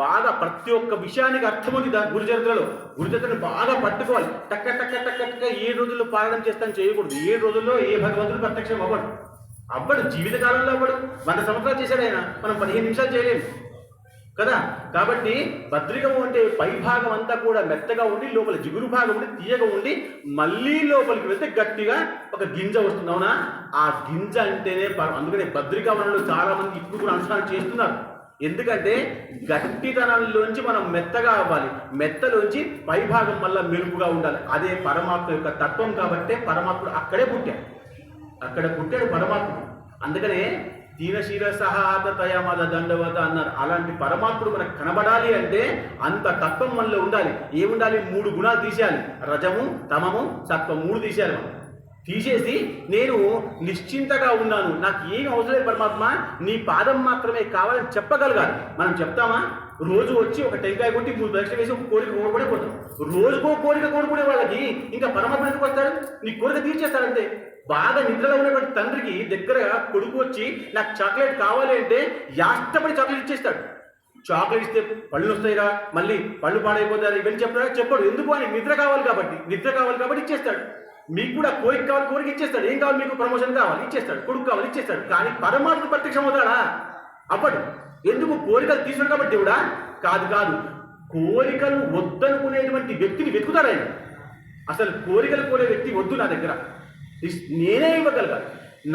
బాగా ప్రతి ఒక్క విషయానికి అర్థం ఉంది గురుచరిత్రలో. గురుచరిత్రను బాగా పట్టుకోవాలి. టక్క టక్క టక్క టక్క 7 రోజుల్లో పారాయణం చేస్తాను చేయకూడదు. 7 రోజుల్లో ఏ భగవంతుడు ప్రత్యక్షం అవ్వడు. జీవితకాలంలో అవ్వడు. 100 సంవత్సరాలు చేశాడు ఆయన, మనం 15 నిమిషాలు చేయలేము కదా. కాబట్టి బద్రికము అంటే పై భాగం అంతా కూడా మెత్తగా ఉండి లోపల జిగురు భాగం ఉండి తీయగా ఉండి మళ్ళీ లోపలికి వెళ్తే గట్టిగా ఒక గింజ వస్తుంది. అవునా? ఆ గింజ అంటేనే అందుకనే బద్రికావనంలో చాలా మంది ఇప్పుడు కూడా అనుసరణ చేస్తున్నారు. ఎందుకంటే గట్టితనంలోంచి మనం మెత్తగా అవ్వాలి. మెత్తలోంచి పై భాగం వల్ల మెరుపుగా ఉండాలి. అదే పరమాత్మ యొక్క తత్వం. కాబట్టి పరమాత్ముడు అక్కడే పుట్టాడు పరమాత్ముడు. అందుకనే దీనశిరసహాతయ మద దండవత అన్నారు. అలాంటి పరమాత్ముడు మనకు కనబడాలి అంటే అంత తత్వం మనలో ఉండాలి. ఏముండాలి? 3 గుణాలు తీసేయాలి. రజము, తమము, సత్వం 3 తీసేయాలి. మనం తీసేసి నేను నిశ్చింతగా ఉన్నాను, నాకు ఏం అవసరం లేదు పరమాత్మ, నీ పాదం మాత్రమే కావాలని చెప్పగలగాలి. మనం చెప్తామా? రోజు వచ్చి ఒక టెంకాయ కొట్టి 3 ప్రదక్షిణ వేసి ఒక కోరిక కోరుకునే పోతాం. రోజుకో కోరిక కోరుకునే వాళ్ళకి ఇంకా పరమాత్మ ఎందుకు వస్తాడు? నీ కోరిక తీర్చేస్తాడంతే. బాగా నిద్రలో ఉన్నటువంటి తండ్రికి దగ్గరగా కొడుకు వచ్చి నాకు చాక్లెట్ కావాలి అంటే యాష్టపడి చాక్లెట్ ఇచ్చేస్తాడు. చాక్లెట్ ఇస్తే పళ్ళు వస్తాయిరా, మళ్ళీ పళ్ళు పాడైపోతారు, ఇవన్నీ చెప్తారా? చెప్పడు. ఎందుకు? అని నిద్ర కావాలి కాబట్టి ఇచ్చేస్తాడు. మీకు కూడా కోరిక కావాలి, కోరిక ఇచ్చేస్తాడు. ఏం కావాలి మీకు? ప్రమోషన్ కావాలి, ఇచ్చేస్తాడు. కొడుకు కావాలి, ఇచ్చేస్తాడు. కానీ పరమాత్మ ప్రత్యక్షం అవుతాడా? అవ్వడు. ఎందుకు? కోరికలు తీసుకున్నాడు కాబట్టి దేవుడా? కాదు. కోరికలు వద్దనుకునేటువంటి వ్యక్తిని వెతుకుతాడు ఆయన. అసలు కోరికలు కోరే వ్యక్తి వద్దు నా దగ్గర, నేనే ఇవ్వగలగాలి.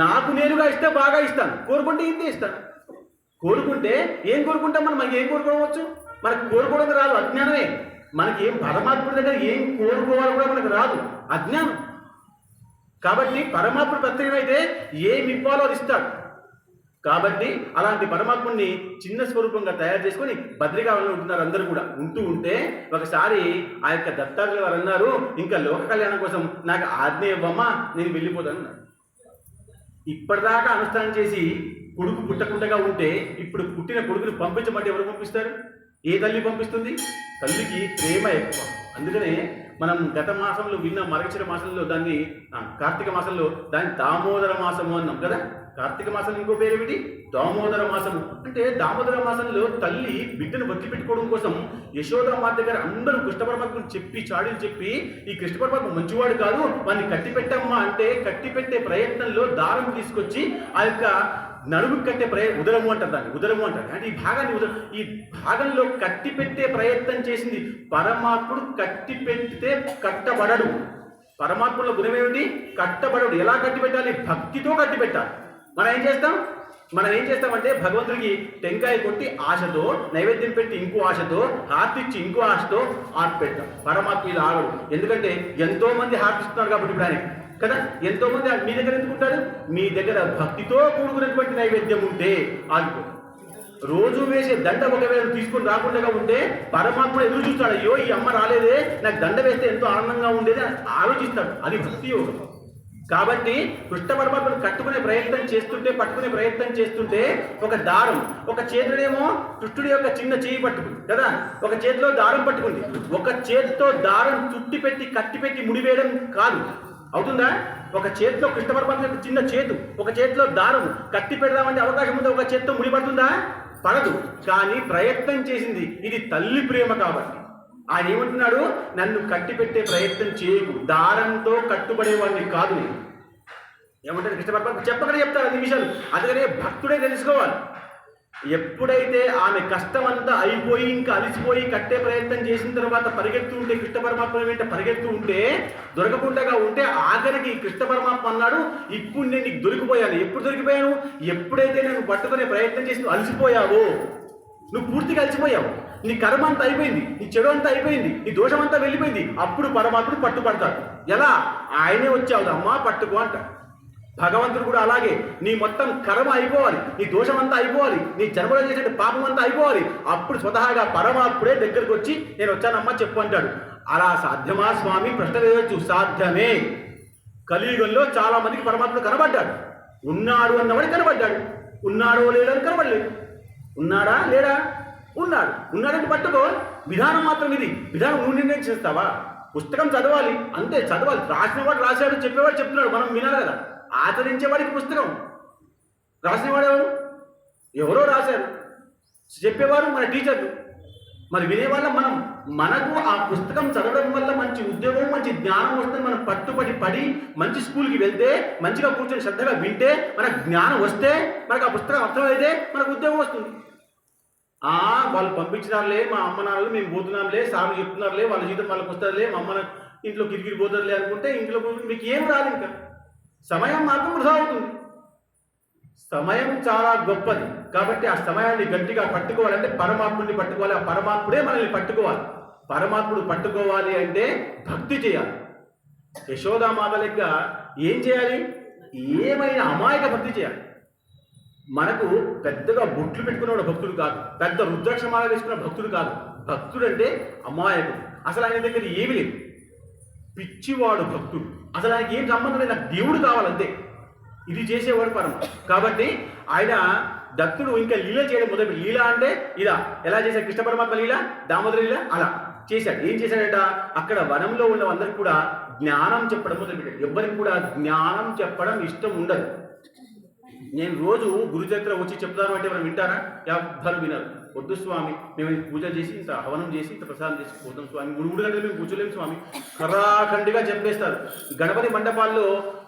నాకు నేనుగా ఇస్తే బాగా ఇస్తాను, కోరుకుంటే ఇంతే ఇస్తాను. కోరుకుంటే ఏం కోరుకుంటాం మనం? మనకి ఏం కోరుకోవచ్చు? మనకు కోరుకోవడం రాదు, అజ్ఞానమే. మనకి ఏం పరమాత్ముడి దగ్గర ఏం కోరుకోవాలో కూడా మనకు రాదు, అజ్ఞానం. కాబట్టి పరమాత్ముడు ప్రత్యేకమైతే ఏమి ఇవ్వాలో అది ఇస్తాడు. కాబట్టి అలాంటి పరమాత్ముడిని చిన్న స్వరూపంగా తయారు చేసుకొని బద్రికావనంలో ఉంటున్నారు అందరూ కూడా. ఉంటే ఒకసారి ఆ యొక్క దత్తాత్రేయులు వారు అన్నారు, ఇంకా లోక కళ్యాణం కోసం నాకు ఆజ్ఞ ఇవ్వమ్మా, నేను వెళ్ళిపోతాను అన్నారు. ఇప్పటిదాకా అనుష్ఠానం చేసి కొడుకు పుట్టకుండా ఉంటే ఇప్పుడు పుట్టిన కొడుకుని పంపించమంటే ఎవరు పంపిస్తారు? ఏ తల్లి పంపిస్తుంది? తల్లికి ప్రేమ ఎక్కువ. అందుకనే మనం గత మాసంలో విన్న మార్గశిర మాసంలో దాన్ని కార్తీక మాసంలో దాన్ని దామోదర మాసము అన్నాం కదా. కార్తీక మాసం ఇంకో పేరు ఏమిటి? దామోదర మాసము. అంటే దామోదర మాసంలో తల్లి బిడ్డను వదిలిపెట్టుకోవడం కోసం యశోదామాత దగ్గర అందరూ కృష్ణ పరమాత్మను చెప్పి చాడీలు చెప్పి ఈ కృష్ణ పరమాత్మ మంచివాడు కాదు, వాడిని కట్టిపెట్టమ్మా అంటే కట్టిపెట్టే ప్రయత్నంలో దారం తీసుకొచ్చి ఆ యొక్క నడుము కట్టే ఉదరము అంటారు, దాన్ని ఉదరము అంటారు. అంటే ఈ భాగంలో కట్టి పెట్టే ప్రయత్నం చేసింది పరమాత్ముడు. కట్టి పెడితే కట్టబడడు. పరమాత్ముల గుణం ఏమిటి? కట్టబడడు. ఎలా కట్టి పెట్టాలి? భక్తితో కట్టి పెట్టాలి. మనం ఏం చేస్తామంటే భగవంతుడికి టెంకాయ కొట్టి ఆశతో, నైవేద్యం పెట్టి ఇంకో ఆశతో, హారతి ఇచ్చి ఇంకో ఆశతో హారతి పెడతాం. పరమాత్మ ఇది ఆగడు. ఎందుకంటే ఎంతో మంది హారతి ఇస్తున్నారు కాబట్టి ఇప్పుడు ఆయన కదా. ఎంతో మంది మీ దగ్గర ఎందుకుంటాడు? మీ దగ్గర భక్తితో కూడుకున్నటువంటి నైవేద్యం ఉంటే ఆగిపో. రోజు వేసే దండ ఒకవేళ తీసుకొని రాకుండా ఉంటే పరమాత్మ ఎదురు చూస్తాడు. అయ్యో ఈ అమ్మ రాలేదే, నాకు దండ వేస్తే ఎంతో ఆనందంగా ఉండేది అని ఆలోచిస్తాడు. అది భక్తి యోగం. కాబట్టి కృష్ణ పరమాత్మను పట్టుకునే ప్రయత్నం చేస్తుంటే ఒక దారం, ఒక చేతిలోనేమో కృష్ణుడి యొక్క చిన్న చేయి పట్టుకుంది కదా, ఒక చేతిలో దారం పట్టుకుంది. ఒక చేతితో దారం చుట్టి పెట్టి కట్టి పెట్టి ముడివేయడం కాదు, అవుతుందా? ఒక చేతిలో కృష్ణ పరమాత్మ యొక్క చిన్న చేతు, ఒక చేతిలో దారం కట్టి పెడదామంటే అవకాశం ఉందా? ఒక చేతితో ముడిపడుతుందా? పడదు. కానీ ప్రయత్నం చేసింది. ఇది తల్లి ప్రేమ కాబట్టి ఆయన ఏమంటున్నాడు? నన్ను కట్టిపెట్టే ప్రయత్నం చేయకు, దారంతో కట్టుబడేవాడిని కాదు. ఏమంటారు కృష్ణ పరమాత్మ? చెప్పగానే చెప్తారు అన్ని విషయాలు. అందుకనే భక్తుడే తెలుసుకోవాలి. ఎప్పుడైతే ఆమె కష్టం అంతా అయిపోయి ఇంకా అలిసిపోయి కట్టే ప్రయత్నం చేసిన తర్వాత పరిగెత్తు ఉంటే కృష్ణ పరమాత్మ వెంట పరిగెత్తు ఉంటే దొరకకుండా ఉంటే ఆఖరికి కృష్ణ పరమాత్మ అన్నాడు, ఇప్పుడు నేను నీకు దొరికిపోయాను. ఎప్పుడు దొరికిపోయాను? ఎప్పుడైతే నేను పట్టుకునే ప్రయత్నం చేసి నువ్వు అలసిపోయావో, నువ్వు పూర్తిగా అలసిపోయావు, నీ కర్మ అంతా అయిపోయింది, నీ చెడు అంతా అయిపోయింది, నీ దోషం అంతా వెళ్ళిపోయింది, అప్పుడు పరమాత్ముడు పట్టుపడతాడు. ఎలా? ఆయనే వచ్చావు అమ్మా పట్టుకో అంట. భగవంతుడు కూడా అలాగే నీ మొత్తం కర్మ అయిపోవాలి, నీ దోషం అంతా అయిపోవాలి, నీ జన్మలో చేసే పాపం అంతా అయిపోవాలి, అప్పుడు స్వతహాగా పరమాత్ముడే దగ్గరకు వచ్చి నేను వచ్చానమ్మా చెప్పు అంటాడు. అలా సాధ్యమా స్వామి? ప్రశ్న వేయవచ్చు. సాధ్యమే. కలియుగంలో చాలా మందికి పరమాత్ముడు కనబడ్డాడు. ఉన్నాడు అన్నవాడు కనబడ్డాడు, ఉన్నాడో లేడని కనబడలేదు. ఉన్నాడా లేడా? ఉన్నాడు. ఉన్నాడంటే పట్టుకో. విధానం మాత్రం ఇది. విధానం నువ్వు నిర్ణయం చేస్తావా? పుస్తకం చదవాలి అంతే, చదవాలి. రాసినవాడు రాశాడు, చెప్పేవాడు చెప్తున్నాడు, మనం వినాలి కదా. ఆచరించేవాడికి పుస్తకం. రాసినవాడు ఎవరు? ఎవరో రాశారు. చెప్పేవారు మన టీచర్లు. మరి వినేవాళ్ళం మనం. మనకు ఆ పుస్తకం చదవడం వల్ల మంచి ఉద్యోగం, మంచి జ్ఞానం వస్తుంది. మనం పడి మంచి స్కూల్కి వెళ్తే, మంచిగా కూర్చొని శ్రద్ధగా వింటే, మనకు జ్ఞానం వస్తే, మనకు ఆ పుస్తకం అర్థమైతే మనకు ఉద్యోగం వస్తుంది. వాళ్ళు పంపించినారులే, మా అమ్మ నాన్నలు మేము పోతున్నాంలే, సార్లు చెప్తున్నారులే, వాళ్ళ జీతం వాళ్ళకి వస్తారులే, మా అమ్మ ఇంట్లో కిరికిరి పోతుందిలే అనుకుంటే ఇంట్లో మీకు ఏం రాదు. ఇంకా సమయం మాత్రం వృధా అవుతుంది. సమయం చాలా గొప్పది. కాబట్టి ఆ సమయాన్ని గట్టిగా పట్టుకోవాలంటే పరమాత్ముడిని పట్టుకోవాలి. ఆ పరమాత్ముడే మనల్ని పట్టుకోవాలి. పరమాత్ముడు పట్టుకోవాలి అంటే భక్తి చేయాలి. యశోదామాత లెక్క ఏం చేయాలి? ఏమైనా అమాయక భక్తి చేయాలి. మనకు పెద్దగా బొట్లు పెట్టుకున్నవాడు భక్తుడు కాదు, పెద్ద రుద్రాక్షమాల వేసుకున్న భక్తుడు కాదు. భక్తుడు అంటే అమాయకుడు. అసలు ఆయన దగ్గర ఏమి లేదు. పిచ్చివాడు భక్తుడు. అసలు ఆయనకి ఏం సంబంధం లేదు, నాకు దేవుడు కావాలంతే. ఇది చేసేవాడు పరమ. కాబట్టి ఆయన దత్తుడు ఇంకా లీల చేయడం మొదలు. లీల అంటే ఇదా ఎలా చేశాడు? కృష్ణ పరమాత్మ లీల, దామోదర లీల అలా చేశాడు. ఏం చేశాడట? అక్కడ వనంలో ఉన్న అందరికి కూడా జ్ఞానం చెప్పడం మొదలుపెట్టాడు. ఎవరికి కూడా జ్ఞానం చెప్పడం ఇష్టం ఉండదు. నేను రోజు గురుచరిత్ర వచ్చి చెప్తాను అంటే మనం వింటారా? ఎవ్వరు వినరు. వద్దు స్వామి, మేము పూజ చేసి ఇంత హవనం చేసి ఇంత ప్రసాదం చేసి పోతాం స్వామి, 3 గంటలు మేము కూర్చోలేము స్వామి, ఖరాఖండిగా చెప్పేస్తారు. గణపతి మండపాల్లో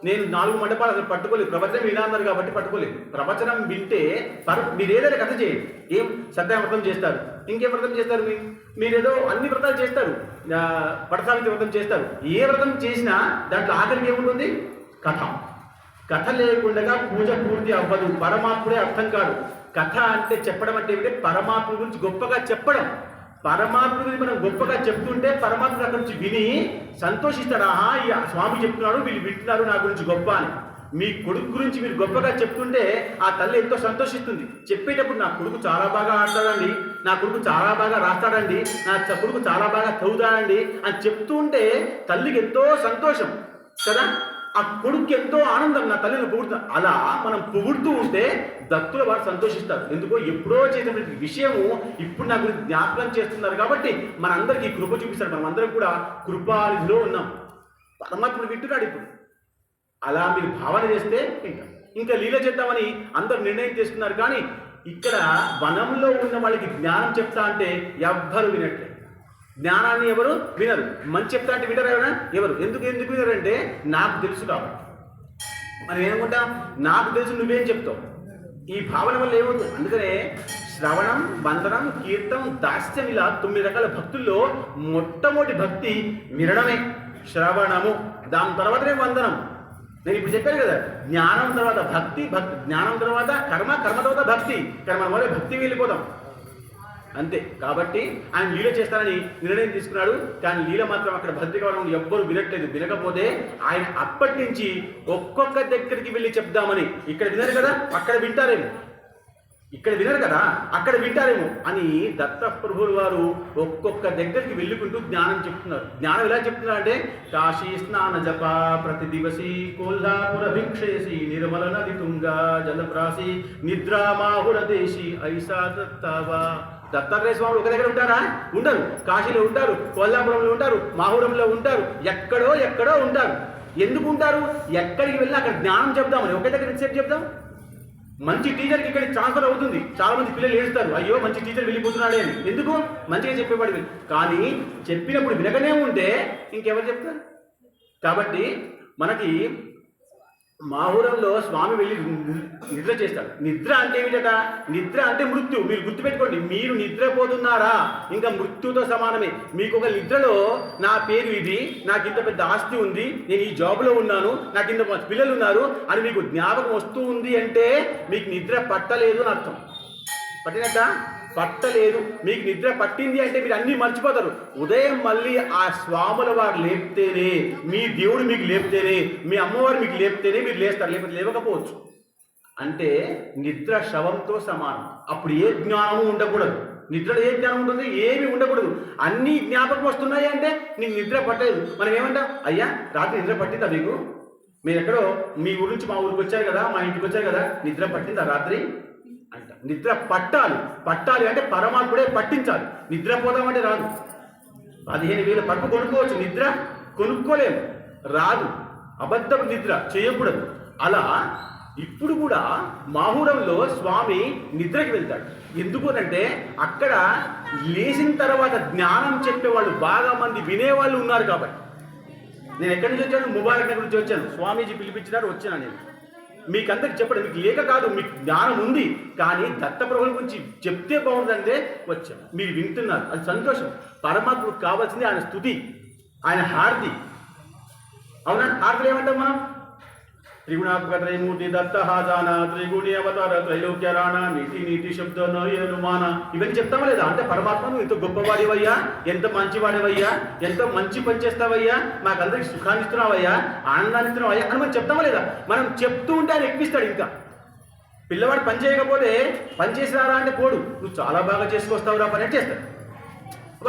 నేను 4 మండపాలు అసలు పట్టుకోలేదు. ప్రవచనం వినా అన్నారు కాబట్టి పట్టుకోలేదు. ప్రవచనం వింటే మీరు ఏదైనా కథ చేయండి. ఏం సత్యావ్రతం చేస్తారు, ఇంకే వ్రతం చేస్తారు, మీరేదో అన్ని వ్రతాలు చేస్తారు, పడసావిత్రి వ్రతం చేస్తారు. ఏ వ్రతం చేసినా దాంట్లో ఆఖరికి ఏముంటుంది? కథ. కథ లేకుండా పూజ పూర్తి అవ్వదు. పరమాత్ముడే అర్థం కాదు. కథ అంటే చెప్పడం అంటే ఏమిటంటే పరమాత్మ గురించి గొప్పగా చెప్పడం. పరమాత్మ గురించి మనం గొప్పగా చెప్తుంటే పరమాత్మ అక్కడి నుంచి విని సంతోషిస్తాడు. ఆహా, ఈ స్వామి చెప్తున్నాడు, వీళ్ళు వింటున్నారు నా గురించి గొప్ప అని. మీ కొడుకు గురించి మీరు గొప్పగా చెప్తుంటే ఆ తల్లి ఎంతో సంతోషిస్తుంది. చెప్పేటప్పుడు నా కొడుకు చాలా బాగా ఆడతాడండి, నా కొడుకు చాలా బాగా రాస్తాడండి, నా కొడుకు చాలా బాగా చదువుతాడండి అని చెప్తూ ఉంటే తల్లికి ఎంతో సంతోషం కదా. ఆ కొడుకు ఎంతో ఆనందం, నా తల్లిని పొగుడుతా. అలా మనం పొగుడుతూ ఉంటే దత్తుల వారు సంతోషిస్తారు. ఎందుకో ఎప్పుడో చేసినటువంటి విషయము ఇప్పుడు నా గురించి జ్ఞాపకం చేస్తున్నారు కాబట్టి మనందరికీ కృప చూపిస్తాడు. మనం అందరం కూడా కృపాలిలో ఉన్నాం. పరమాత్ముడు వింటున్నాడు ఇప్పుడు. అలా మీరు భావన చేస్తే ఇంకా లీల చేద్దామని అందరు నిర్ణయం చేసుకున్నారు. కానీ ఇక్కడ వనంలో ఉన్న వాళ్ళకి జ్ఞానం చెప్తా అంటే ఎవ్వరు వినట్లేదు. జ్ఞానాన్ని ఎవరు వినరు. మంచి చెప్తా అంటే వినరు ఎవరైనా? ఎవరు? ఎందుకు వినరంటే నాకు తెలుసు కాబట్టి. మనం ఏమనుకుంటాం? నాకు తెలుసు, నువ్వేం చెప్తావు. ఈ భావన వల్ల ఏమవుతుంది? అందుకనే శ్రవణం, వందనం, కీర్తం, దాస్యం ఇలా 9 రకాల భక్తుల్లో మొట్టమొదటి భక్తి వినడమే. శ్రవణము, దాని తర్వాతనే వందనం. నేను ఇప్పుడు చెప్పాను కదా, జ్ఞానం తర్వాత భక్తి, జ్ఞానం తర్వాత కర్మ, కర్మ తర్వాత భక్తి. కానీ మనం వల్ల భక్తి వెళ్ళిపోతాం అంతే. కాబట్టి ఆయన లీల చేస్తానని నిర్ణయం తీసుకున్నాడు. కానీ లీల మాత్రం అక్కడ భద్రిక వాళ్ళు ఎవ్వరు వినట్లేదు. వినకపోతే ఆయన అప్పటి నుంచి ఒక్కొక్క దగ్గరికి వెళ్ళి చెప్దామని, ఇక్కడ వినరు కదా అక్కడ వింటారేమో, ఇక్కడ వినరు కదా అక్కడ వింటారేమో అని దత్తప్రభువుల వారు ఒక్కొక్క దగ్గరికి వెళ్ళుకుంటూ జ్ఞానం చెప్తున్నారు. జ్ఞానం ఎలా చెప్తున్నారు అంటే, కాశీ స్నాన జప ప్రతి దివసి, కోల్హాపుర భిక్షేసి, నిర్మల నది తుంగా జలప్రాసి, నిద్రామాహుర దేశి, ఐసా దత్తావా. దత్తాత్రేయ స్వామి ఒక దగ్గర ఉంటారా? ఉండరు. కాశీలో ఉంటారు, కొల్లాపురంలో ఉంటారు, మాహూరంలో ఉంటారు, ఎక్కడో ఉంటారు. ఎందుకు ఉంటారు? ఎక్కడికి వెళ్ళి అక్కడ జ్ఞానం చెప్దామని. ఒకే దగ్గర ఎంతసేపు చెప్దాం? మంచి టీచర్కి ఇక్కడికి ట్రాన్స్ఫర్ అవుతుంది. చాలా మంది పిల్లలు ఏడుస్తారు, అయ్యో మంచి టీచర్ వెళ్ళిపోతున్నాడే అని. ఎందుకు? మంచిగా చెప్పేవాడు. కానీ చెప్పినప్పుడు వినకనే ఉంటే ఇంకెవరు చెప్తారు? కాబట్టి మనకి మాహూరంలో స్వామి వెళ్ళి నిద్ర చేస్తాడు. నిద్ర అంటే ఏమిటట? నిద్ర అంటే మృత్యు. మీరు గుర్తుపెట్టుకోండి, మీరు నిద్రపోతున్నారా ఇంకా మృత్యుతో సమానమే. మీకు ఒక నిద్రలో నా పేరు ఇది, నాకు ఇంత పెద్ద ఆస్తి ఉంది, నేను ఈ జాబ్లో ఉన్నాను, నాకు ఇంత పిల్లలు ఉన్నారు అని మీకు జ్ఞాపకం వస్తూ ఉంది అంటే మీకు నిద్ర పట్టలేదు అని అర్థం. పట్టినట్ట? పట్టలేదు. మీకు నిద్ర పట్టింది అంటే మీరు అన్నీ మర్చిపోతారు. ఉదయం మళ్ళీ ఆ స్వాముల వారు లేపితేనే, మీ దేవుడు మీకు లేపితేనే, మీ అమ్మవారు మీకు లేపితేనే మీరు లేస్తారు, లేకపోతే లేవకపోవచ్చు. అంటే నిద్ర శవంతో సమానం. అప్పుడు ఏ జ్ఞానము ఉండకూడదు. నిద్రలో ఏ జ్ఞానం ఉంటుంది? ఏమి ఉండకూడదు. అన్నీ జ్ఞాపకం వస్తున్నాయి అంటే నీకు నిద్ర పట్టలేదు. మనం ఏమంటాం? అయ్యా రాత్రి నిద్ర పట్టిందా మీకు? మీరు ఎక్కడో మీ ఊరి నుంచి మా ఊరికి వచ్చారు కదా, మా ఇంటికి వచ్చారు కదా, నిద్ర పట్టిందా రాత్రి అంట. నిద్ర పట్టాలి. పట్టాలి అంటే పరమాత్ముడే పట్టించాలి. నిద్రపోదామంటే రాదు. 15,000 పరుపు కొనుక్కోవచ్చు, నిద్ర కొనుక్కోలేము, రాదు. అబద్ధపు నిద్ర చేయకూడదు. అలా ఇప్పుడు కూడా మాహూరంలో స్వామి నిద్రకి వెళ్తాడు. ఎందుకు అంటే అక్కడ లేచిన తర్వాత జ్ఞానం చెప్పేవాళ్ళు బాగా మంది వినేవాళ్ళు ఉన్నారు కాబట్టి. నేను ఎక్కడి నుంచి వచ్చాను? ముబారక్ నగర్ నుంచి వచ్చాను. స్వామీజీ పిలిపించినారు, వచ్చాను. నేను మీకందరికి చెప్పడం, మీకు లేక కాదు, మీకు జ్ఞానం ఉంది, కానీ దత్తప్రభుల గురించి చెప్తే బాగుందంటే వచ్చాం. మీరు వింటున్నారు, అది సంతోషం. పరమాత్మకు కావాల్సింది ఆయన స్తుతి, ఆయన హారతి. అవునా? హారతులు ఏమంటాం మనం? త్రిగుణాత్మక త్రైమూర్తి దత్త హాజాన త్రిగుణి అవతార త్రైలోక్యరాణ నీతి నీతి శబ్ద నయనుమాన ఇవన్నీ చెప్తామా లేదా? అంటే పరమాత్మ నువ్వు ఎంత గొప్పవాడివయ్యా, ఎంత మంచివాడివయ్యా, ఎంత మంచి పని చేస్తావయ్యా, మాకందరికి సుఖాన్ని ఇస్తున్నావయ్యా, ఆనందాన్ని ఇస్తున్నావయ్యా అని మనం చెప్తామా లేదా? మనం చెప్తూ ఉంటే ఆయన ఎక్కిస్తాడు. ఇంకా పిల్లవాడు పని చేయకపోతే పని చేసిరారా అంటే పోడు, నువ్వు చాలా బాగా చేసుకొస్తావురా పని చేస్తాడు.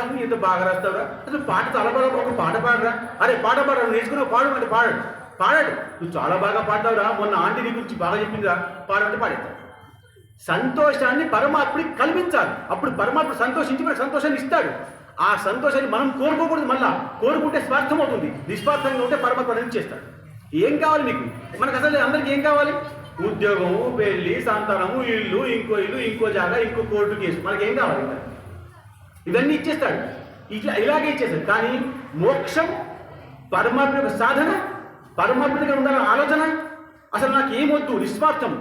నువ్వు ఎంత బాగా రాస్తావురా, అసలు పాట చాలా బాగా, ఒక పాట పాడరా, అరే పాట పాడరా, నేర్చుకున్నావు పాడు అంటే పాడాడు. నువ్వు చాలా బాగా పాడతావురా, మొన్న ఆంటీ నీ గురించి బాగా చెప్పిందిరా, పాడంటే పాడేస్తావు. సంతోషాన్ని పరమాత్ముడికి కల్పించాలి. అప్పుడు పరమాత్ముడు సంతోషించి మనకు సంతోషాన్ని ఇస్తాడు. ఆ సంతోషాన్ని మనం కోరుకోకూడదు. మళ్ళా కోరుకుంటే స్వార్థం అవుతుంది. నిస్వార్థంగా ఉంటే పరమాత్ముడు అనేది చేస్తాడు. ఏం కావాలి మీకు? మనకు అసలు అందరికీ ఏం కావాలి? ఉద్యోగము, పెళ్ళి, సంతానము, ఇల్లు, ఇంకో జాగా, ఇంకో కోర్టు కేసు, మనకేం కావాలి? ఇవన్నీ ఇచ్చేస్తాడు. ఇలాగే ఇచ్చేస్తాడు. కానీ మోక్షం, పరమాత్మ యొక్క సాధన, పరమాత్మగా ఉండాలని ఆలోచన, అసలు నాకు ఏమొద్దు, నిస్వార్థం.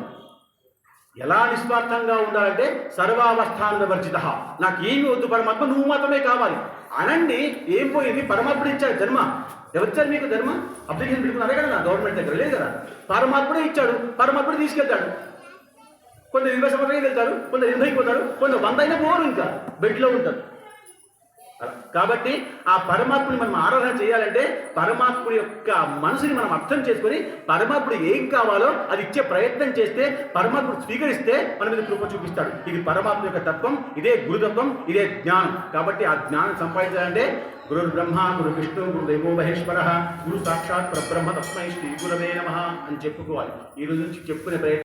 ఎలా నిస్వార్థంగా ఉండాలంటే సర్వావస్థాన వర్జిత, నాకు ఏమి వద్దు పరమాత్మ, నువ్వు మాత్రమే కావాలి అనండి. ఏం పోయింది? పరమాత్ముడు ఇచ్చాడు జన్మ. ఎవరిచ్చారు మీకు జన్మ? అప్లికేషన్ పెట్టుకున్నారే కదా, గవర్నమెంట్ దగ్గర లేదు కదా. పరమాత్ముడే ఇచ్చాడు, పరమాత్ముడు తీసుకెళ్తాడు. కొందరు 20 సంవత్సరాలు వెళ్తారు, కొందరు 80 పోతారు, కొందరు 100 అయినా పోరు, ఇంకా బెడ్లో ఉంటారు. కాబట్టి ఆ పరమాత్ముని మనం ఆరాధన చేయాలంటే పరమాత్ముడి యొక్క మనసుని మనం అర్థం చేసుకొని పరమాత్ముడు ఏం కావాలో అది ఇచ్చే ప్రయత్నం చేస్తే పరమాత్ముడు స్వీకరిస్తే మన మీద కృప చూపిస్తాడు. ఇది పరమాత్మ యొక్క తత్వం, ఇదే గురుతత్వం, ఇదే జ్ఞానం. కాబట్టి ఆ జ్ఞానం సంపాదించాలంటే గురు బ్రహ్మ, గురు విష్ణు, గురు దేవో మహేశ్వర, గురు సాక్షాత్ పరబ్రహ్మ తస్మై శ్రీ గురవే నమః అని చెప్పుకోవాలి. ఈ రోజు నుంచి చెప్పుకునే ప్రయత్నం